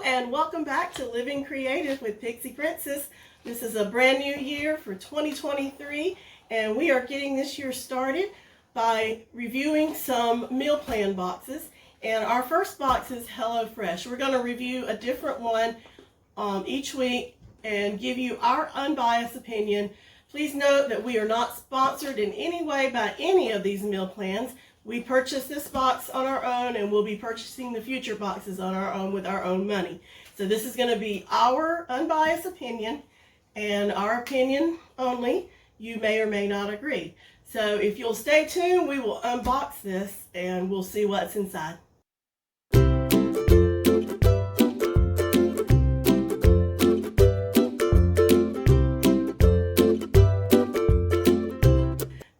and welcome back to Living Creative with Pixie Princess. This is a brand new year for 2023, and we are getting this year started by reviewing some meal plan boxes. And our first box is HelloFresh. We're going to review a different one each week and give you our unbiased opinion. Please note that we are not sponsored in any way by any of these meal plans. We purchased this box on our own, and we'll be purchasing the future boxes on our own with our own money. So this is going to be our unbiased opinion and our opinion only. You may or may not agree. So if you'll stay tuned, we will unbox this and we'll see what's inside.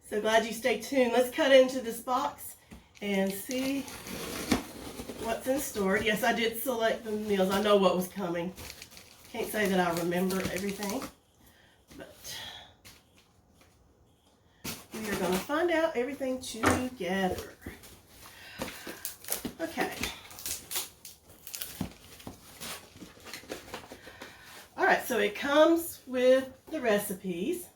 So glad you stayed tuned. Let's cut into this box and see what's in store. Yes, I did select the meals. I know what was coming. Can't say that I remember everything, but we are going to find out everything together. Okay. All right, so it comes with the recipes.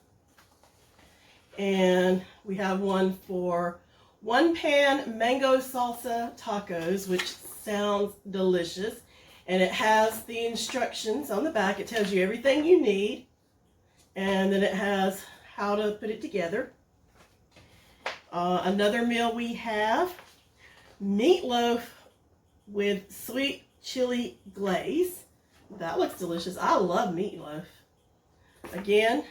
And we have one for one pan mango salsa tacos, which sounds delicious. And it has the instructions on the back. It tells you everything you need. And then it has how to put it together. Another meal we have, meatloaf with sweet chili glaze. That looks delicious. I love meatloaf. Again,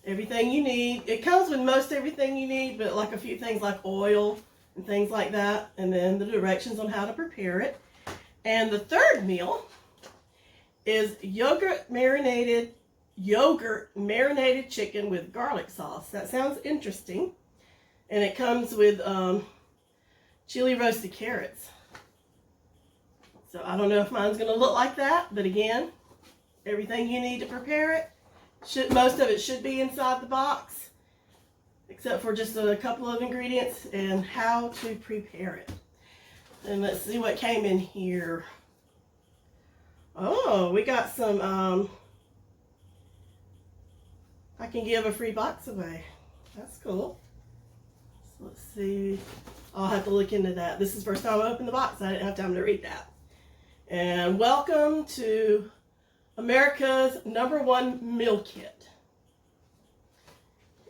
everything you need. It comes with most everything you need, but like a few things like oil and things like that, and then the directions on how to prepare it. And the third meal is yogurt marinated chicken with garlic sauce. That sounds interesting. And it comes with chili roasted carrots. So I don't know if mine's going to look like that, but again, everything you need to prepare it. Most of it should be inside the box, except for just a couple of ingredients and how to prepare it. And let's see what came in here. Oh, we got some, I can give a free box away. That's cool. So let's see. I'll have to look into that. This is the first time I opened the box. I didn't have time to read that. And welcome to America's #1 meal kit.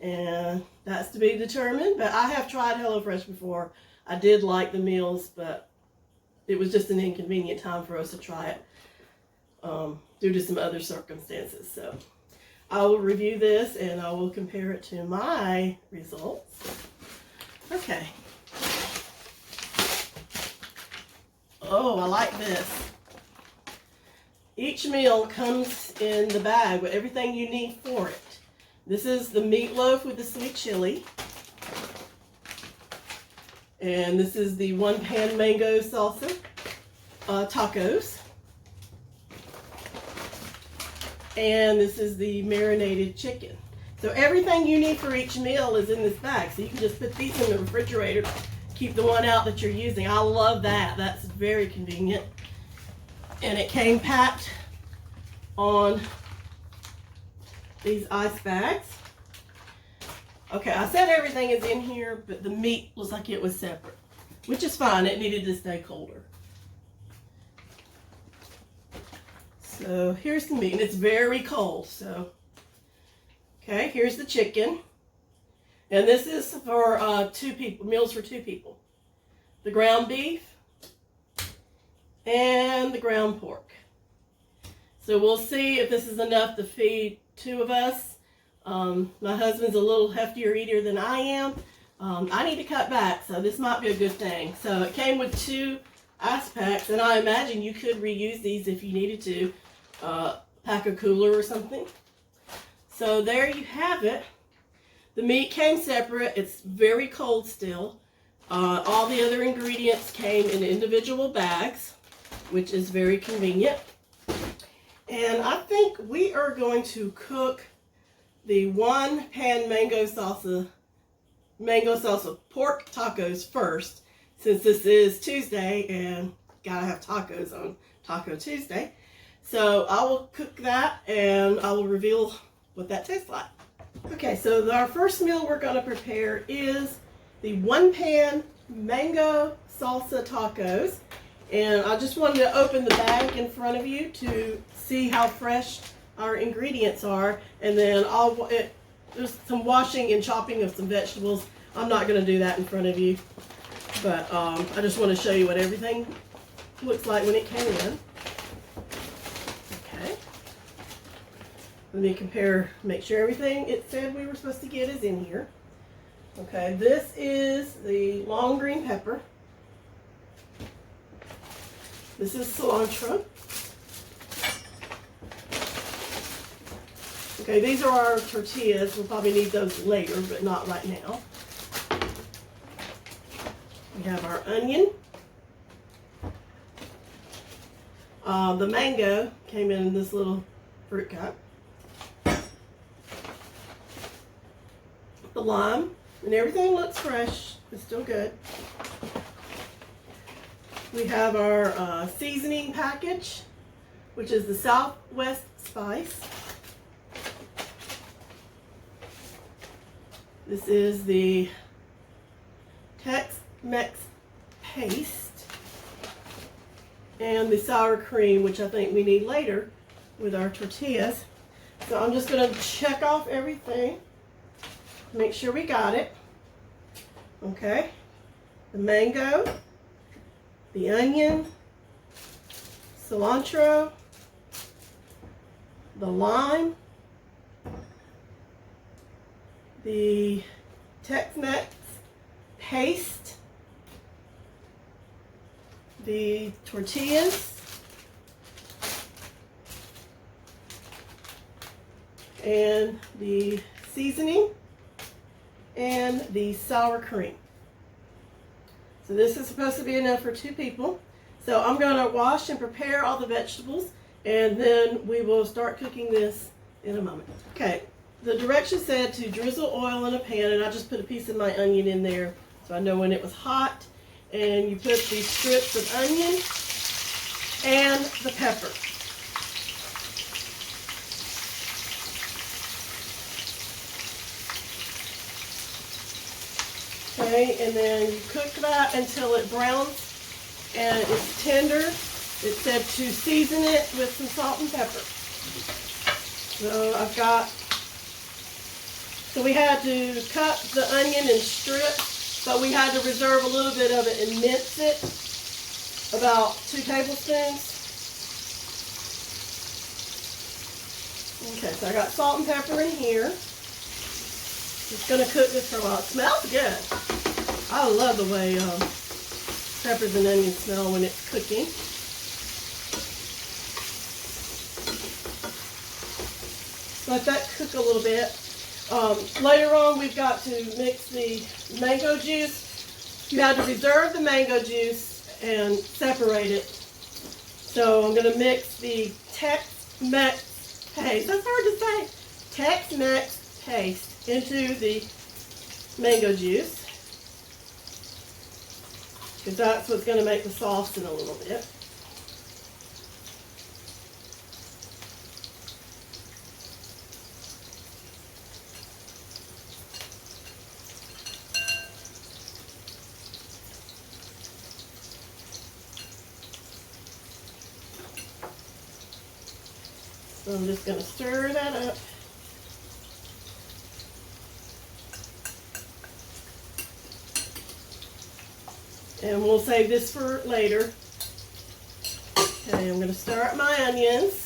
And that's to be determined, but I have tried HelloFresh before. I did like the meals, but it was just an inconvenient time for us to try it due to some other circumstances. So I will review this and I will compare it to my results. Okay. Oh, I like this. Each meal comes in the bag with everything you need for it. This is the meatloaf with the sweet chili. And this is the one pan mango salsa tacos. And this is the marinated chicken. So everything you need for each meal is in this bag. So you can just put these in the refrigerator, keep the one out that you're using. I love that. That's very convenient. And it came packed on these ice bags. Okay, I said everything is in here, but the meat looks like it was separate, which is fine. It needed to stay colder. So here's the meat, and it's very cold. So, okay, here's the chicken. And this is for 2 people, meals for 2 people. The ground beef and the ground pork. So we'll see if this is enough to feed 2 of us. My husband's a little heftier eater than I am. I need to cut back, so this might be a good thing. So it came with 2 ice packs, and I imagine you could reuse these if you needed to. Pack a cooler or something. So there you have it. The meat came separate. It's very cold still. All the other ingredients came in individual bags, which is very convenient. And I think we are going to cook the one pan mango salsa pork tacos first, since this is Tuesday and gotta have tacos on Taco Tuesday. So I will cook that and I will reveal what that tastes like. Okay, so our first meal we're going to prepare is the one pan mango salsa tacos. And I just wanted to open the bag in front of you to see how fresh our ingredients are. And then there's some washing and chopping of some vegetables. I'm not going to do that in front of you. But I just want to show you what everything looks like when it came in. Okay. Let me compare, make sure everything it said we were supposed to get is in here. Okay, this is the long green pepper. This is cilantro. Okay, these are our tortillas. We'll probably need those later, but not right now. We have our onion. The mango came in this little fruit cup. The lime, and everything looks fresh. It's still good. We have our seasoning package, which is the Southwest Spice. This is the Tex-Mex paste and the sour cream, which I think we need later with our tortillas. So I'm just going to check off everything, make sure we got it. Okay, the mango, the onion, cilantro, the lime, the Tex-Mex paste, the tortillas, and the seasoning, and the sour cream. So this is supposed to be enough for 2 people. So I'm going to wash and prepare all the vegetables, and then we will start cooking this in a moment. Okay, the directions said to drizzle oil in a pan, and I just put a piece of my onion in there so I know when it was hot. And you put the strips of onion and the pepper. Okay, and then you cook that until it browns and it's tender. It said to season it with some salt and pepper. So we had to cut the onion in strips, but we had to reserve a little bit of it and mince it, about 2 tablespoons. Okay, so I got salt and pepper in here. Just going to cook this for a while. It smells good. I love the way peppers and onions smell when it's cooking. Let that cook a little bit. Later on, we've got to mix the mango juice. You have to reserve the mango juice and separate it. So I'm going to mix the Tex-Mex paste. That's hard to say. Tex-Mex paste into the mango juice, because that's what's going to make the sauce in a little bit. So I'm just going to stir that up. And we'll save this for later. Okay, I'm going to stir up my onions.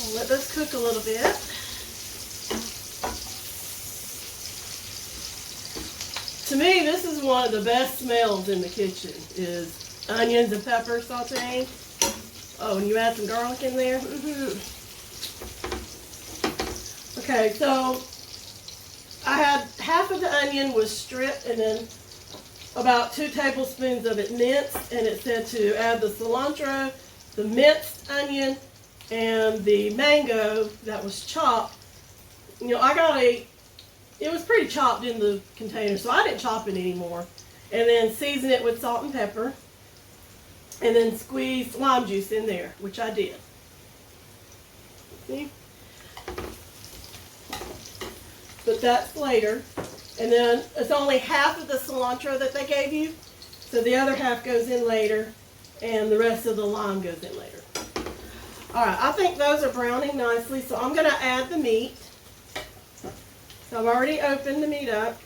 I'll let this cook a little bit. To me, this is one of the best smells in the kitchen, is onions and pepper sauteing. Oh, and you add some garlic in there. Okay, so I had half of the onion was stripped and then about 2 tablespoons of it minced, and it said to add the cilantro, the minced onion, and the mango that was chopped. You know, I got a it was pretty chopped in the container, so I didn't chop it anymore. And then season it with salt and pepper. And then squeeze lime juice in there, which I did. See? But that's later. And then it's only half of the cilantro that they gave you. So the other half goes in later. And the rest of the lime goes in later. Alright, I think those are browning nicely. So I'm going to add the meat. So I've already opened the meat up.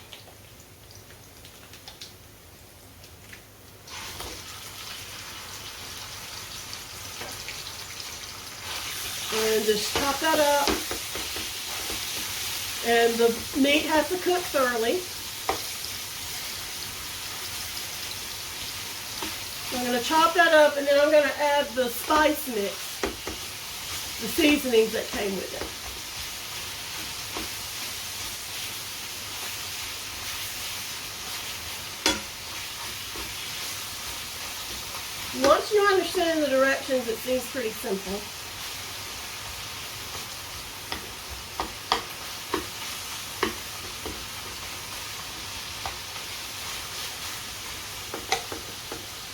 And just chop that up. And the meat has to cook thoroughly. So I'm going to chop that up, and then I'm going to add the spice mix, the seasonings that came with it. Once you understand the directions, it seems pretty simple.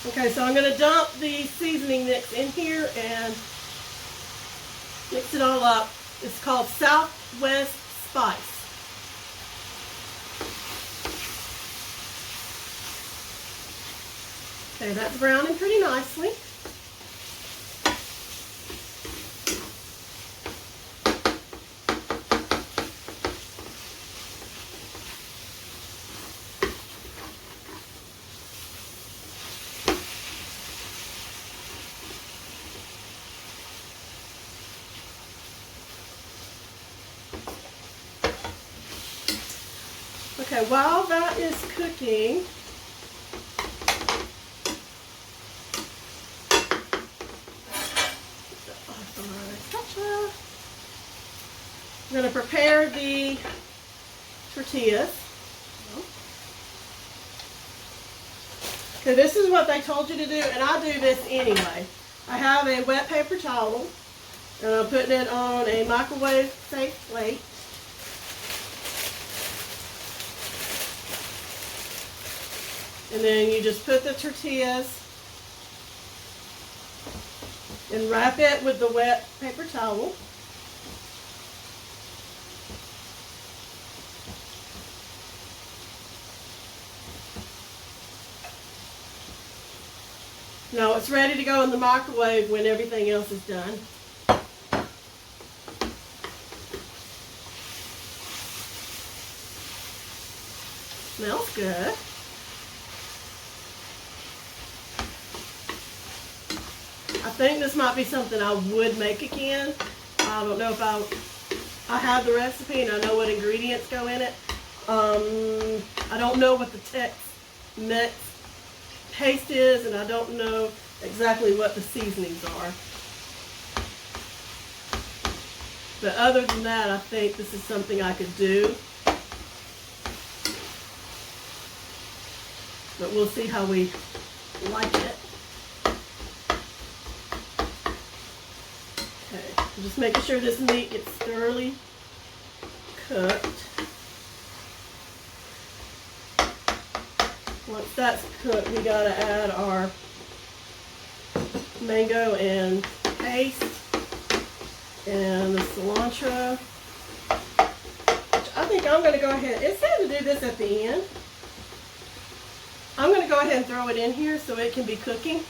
Okay, so I'm going to dump the seasoning mix in here and mix it all up. It's called Southwest Spice. Okay, that's browning pretty nicely. Okay, while that is cooking, I'm going to prepare the tortillas. Okay, this is what they told you to do, and I do this anyway. I have a wet paper towel, and I'm putting it on a microwave safe plate. And then you just put the tortillas and wrap it with the wet paper towel. Now it's ready to go in the microwave when everything else is done. Smells good. I think this might be something I would make again. I don't know if I have the recipe and I know what ingredients go in it. I don't know what the next taste is, and I don't know exactly what the seasonings are. But other than that, I think this is something I could do. But we'll see how we like it. Okay, just making sure this meat gets thoroughly cooked. Once that's cooked, we gotta add our mango and paste and the cilantro. Which I think I'm gonna go ahead. It said to do this at the end. I'm gonna go ahead and throw it in here so it can be cooking.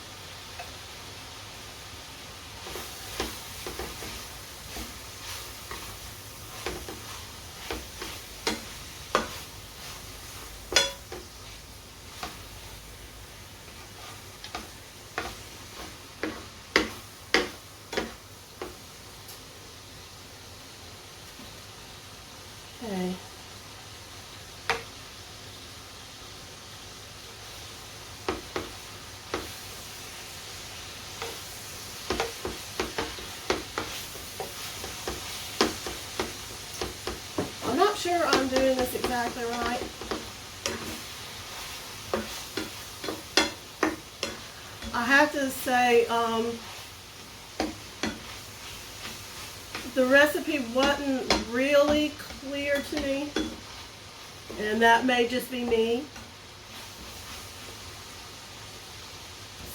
Okay. I'm not sure I'm doing this exactly right. I have to say, the recipe wasn't really clear to me. And that may just be me.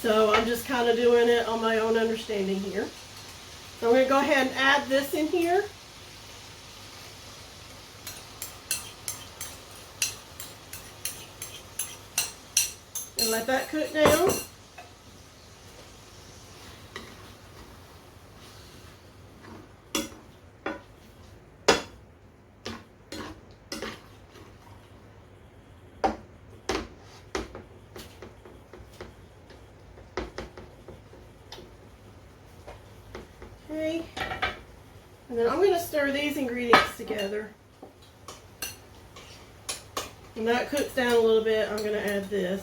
So I'm just kind of doing it on my own understanding here. So I'm going to go ahead and add this in here. And let that cook down. Okay, and then I'm going to stir these ingredients together. When that cooks down a little bit, I'm going to add this.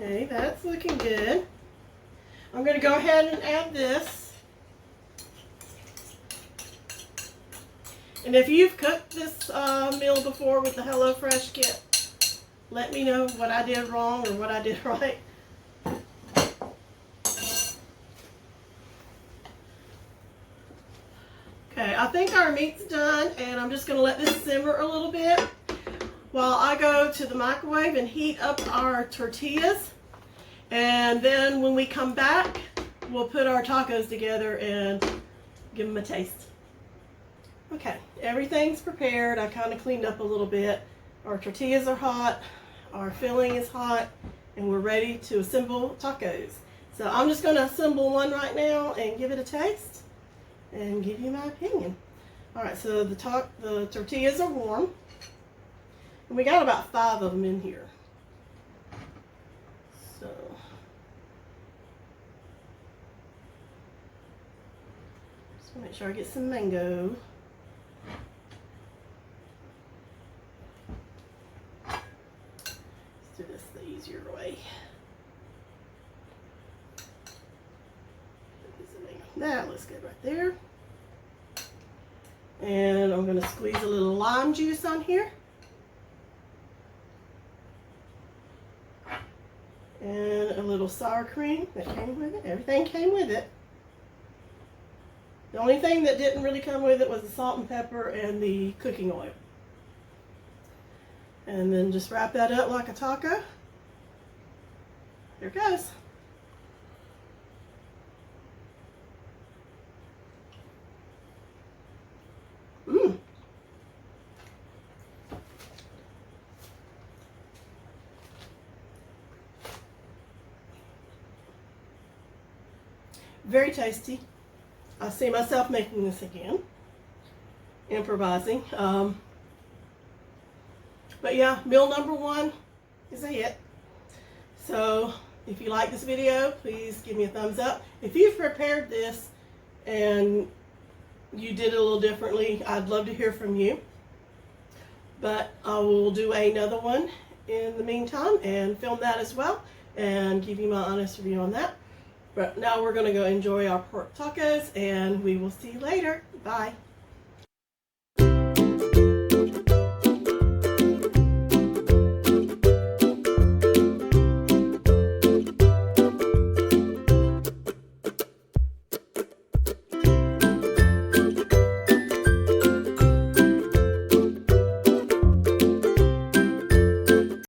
Okay, that's looking good. I'm going to go ahead and add this. And if you've cooked this meal before with the HelloFresh kit, let me know what I did wrong or what I did right. Okay, I think our meat's done, and I'm just going to let this simmer a little bit while I go to the microwave and heat up our tortillas. And then when we come back, we'll put our tacos together and give them a taste. Okay, everything's prepared. I kind of cleaned up a little bit. Our tortillas are hot, our filling is hot, and we're ready to assemble tacos. So I'm just going to assemble one right now and give it a taste and give you my opinion. All right, so the tortillas are warm. And we got about 5 of them in here. So just make sure I get some mango. Let's do this the easier way. That looks good right there. And I'm going to squeeze a little lime juice on here. And a little sour cream that came with it. Everything came with it. The only thing that didn't really come with it was the salt and pepper and the cooking oil. And then just wrap that up like a taco. Here it goes. Mmm. Very tasty. I see myself making this again. Improvising. But yeah, meal number 1 is a hit. So if you like this video, please give me a thumbs up. If you've prepared this and you did it a little differently, I'd love to hear from you. But I will do another one in the meantime and film that as well and give you my honest review on that. But now we're going to go enjoy our pork tacos, and we will see you later. Bye.